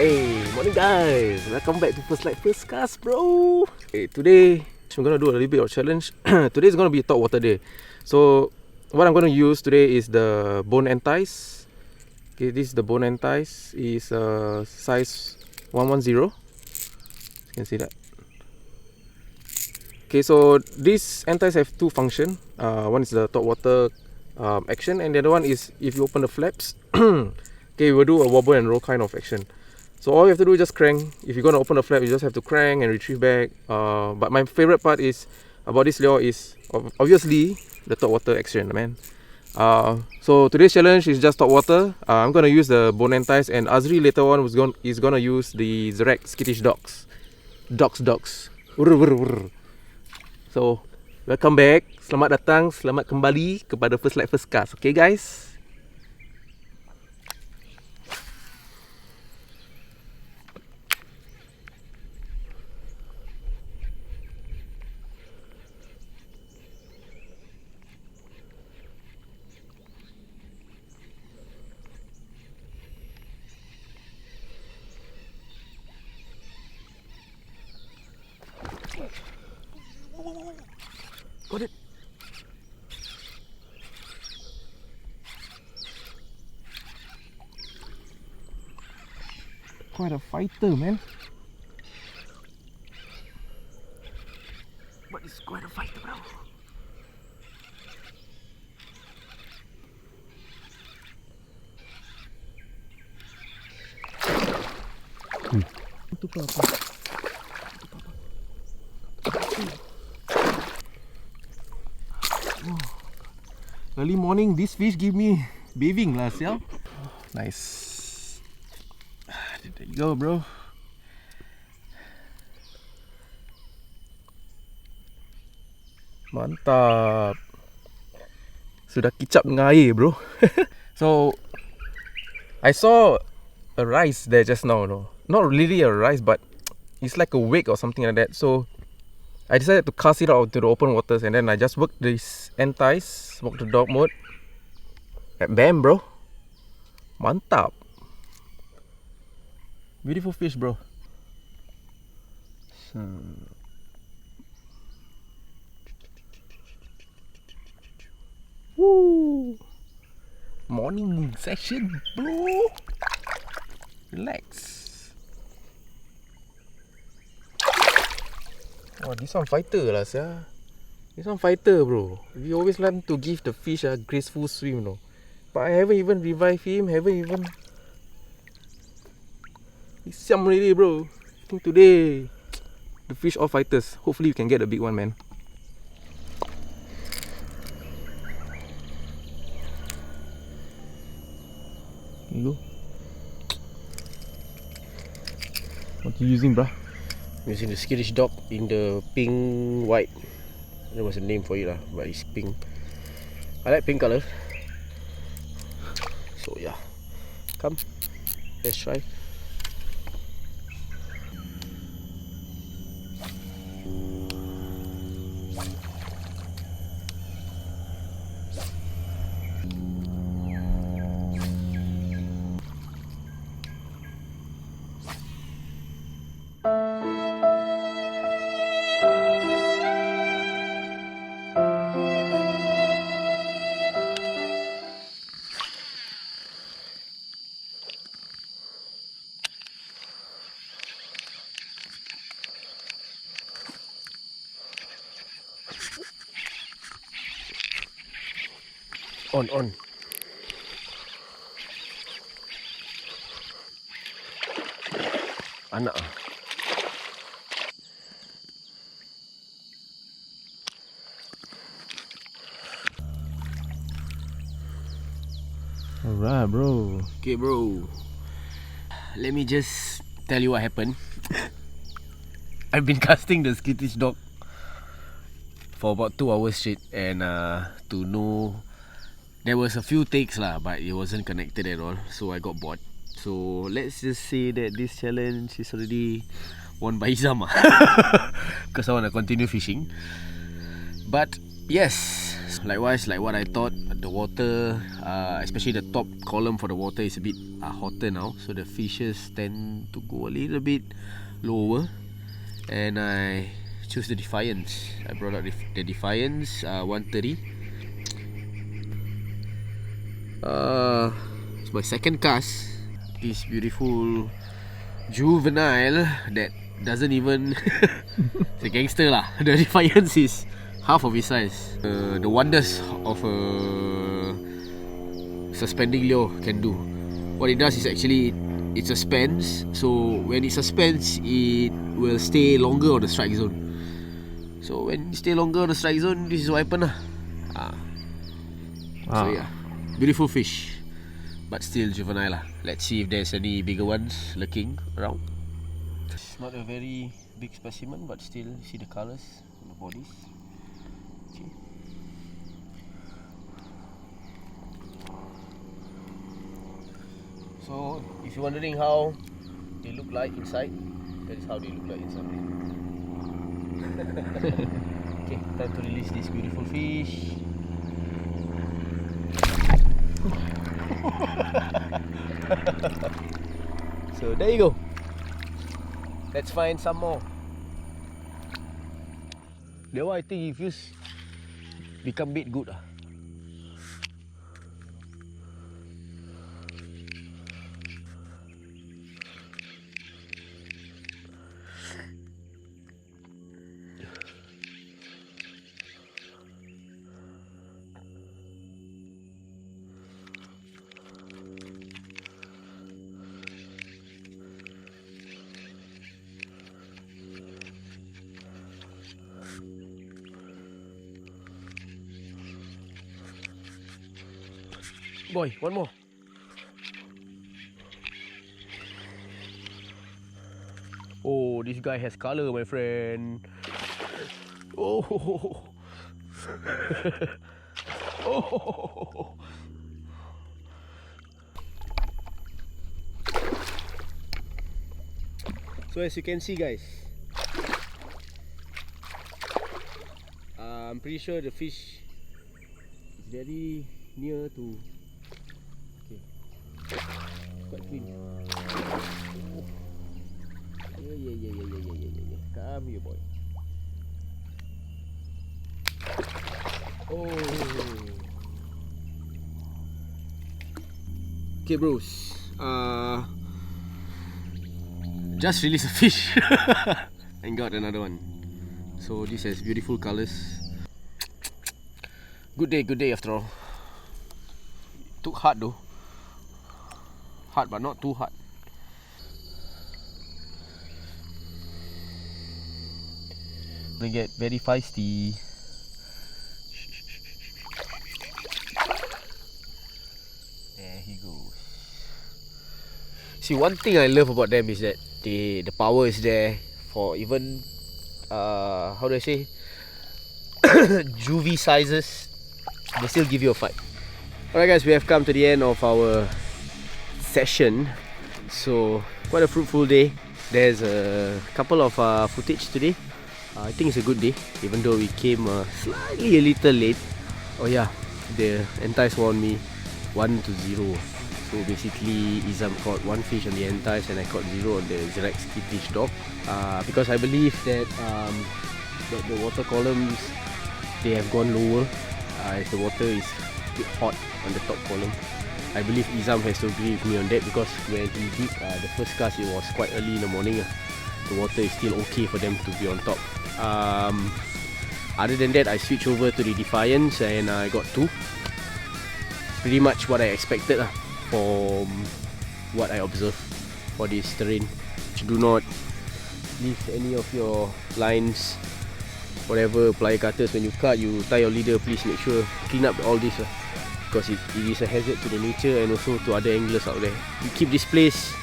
Hey, morning guys! Welcome back to First Light First Cast, bro! Hey, today we're gonna do a little bit of challenge. Today is gonna be a top water day. So, what I'm gonna use today is the bone entice. Okay, this is the bone entice. Is size 110. You can see that. Okay, so this entice have two functions. One is the top water action, and the other one is if you open the flaps. Okay, we'll do a wobble and roll kind of action. So all you have to do is just crank. If you're gonna open the flap, you just have to crank and retrieve back. But my favorite part is about this lure is obviously the top water action, man. So today's challenge is just top water. I'm gonna use the bone entice, and Azri later on is gonna use the Zerek skittish dogs. Dogs. Urr, urr, urr. So welcome back. Selamat datang, selamat kembali kepada First Light First Cast. Okay guys. Got it. Quite a fighter, man. But it's quite a fighter, bro. Itu apa? Early morning, this fish give me bathing lah, sial. Nice. There you go, bro. Mantap. Sudah kicap dengan air, bro. So, I saw a rice there just now, no? Not really a rice, but it's like a wake or something like that. So, I decided to cast it out to the open waters, and then I just worked this entice, worked the dog mode, and bam, bro. Mantap. Beautiful fish, bro. Woo! Morning session, bro. Relax. Oh, this one fighter lah, sia. This one fighter, bro. We always learn to give the fish a graceful swim, no. But I haven't even revived him. He's siam already, bro. I think today the fish all fighters. Hopefully you can get a big one, man. Here you go. What are you using, bruh? Using the skittish dog in the pink white. There was a name for it lah, but it's pink. I like pink color. So yeah, come, let's try. On. Anak. Alright, bro. Okay, bro. Let me just tell you what happened. I've been casting the skittish dog for about 2 hours straight, and to know, there was a few takes lah, but it wasn't connected at all, so I got bored. So let's just say that this challenge is already won by Izam, because I want to continue fishing. But yes, Likewise, like what I thought, the water, especially the top column for the water is a bit hotter now, so the fishes tend to go a little bit lower. And I choose the Defiance. I brought out the Defiance 130. It's my second cast. This beautiful juvenile that doesn't even it's a gangster lah. The Defiance is half of his size. The wonders of a suspending lure can do. What it does is actually it suspends. So when it suspends, it will stay longer on the strike zone. So when it stay longer on the strike zone, this is what happen lah. So yeah, beautiful fish, but still juvenile lah. Let's see if there's any bigger ones lurking around. It's not a very big specimen, but still see the colours on the bodies. Okay. So if you're wondering how they look like inside, that is how they look like inside. Okay, time to release this beautiful fish. So there you go. Let's find some more. That one I think if you become bit good. Boy, one more. Oh, this guy has color, my friend. Oh, oh. So as you can see, guys, I'm pretty sure the fish is very near to. Quite clean. Oh. Yeah. Come here, boy. Oh. Okay, bros. Just released a fish and got another one. So this has beautiful colors. Good day after all. Took hard though. Hard but not too hard. They get very feisty. There he goes. See, one thing I love about them is that the power is there for even how do I say juvie sizes. They still give you a fight. Alright guys, we have come to the end of our session. So quite a fruitful day. There's a couple of footage today. I think it's a good day, even though we came slightly a little late. Oh yeah, the entice warned me 1-0. So basically Izam caught one fish on the entice and I caught 0 on the Zerex Keyfish dog. Because I believe that the water columns, they have gone lower as the water is a bit hot on the top column. I believe Izam has to agree with me on that, because when he did the first cast, it was quite early in the morning. The water is still okay for them to be on top. Other than that, I switched over to the Defiance and I got 2. Pretty much what I expected from what I observed for this terrain. Do not leave any of your lines, whatever plier cutters, when you cut, you tie your leader, please make sure clean up all this, because it is a hazard to the nature and also to other anglers out there. We keep this place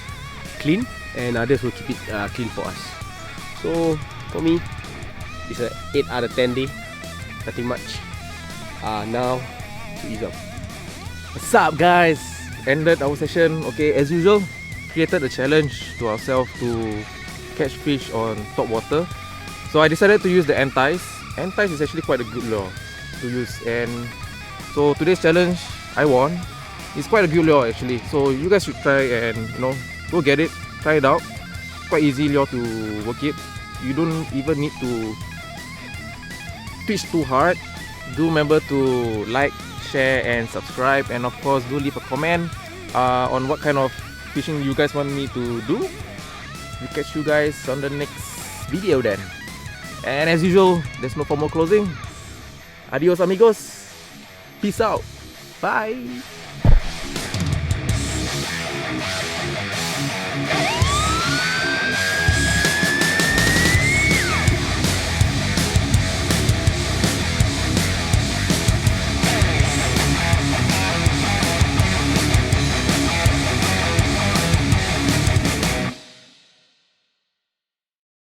clean and others will keep it clean for us. So for me, it's an 8 out of 10 day. Nothing much. Now to Izam. What's up, guys? Ended our session. Okay, as usual, created a challenge to ourselves to catch fish on top water. So I decided to use the entice. Entice is actually quite a good lure. to use. And so today's challenge, I won. It's quite a good lure actually. So you guys should try and go get it, try it out. Quite easy lure to work it. You don't even need to fish too hard. Do remember to like, share and subscribe, and of course do leave a comment on what kind of fishing you guys want me to do. We'll catch you guys on the next video then. And as usual, there's no formal closing. Adios amigos. Peace out. Bye.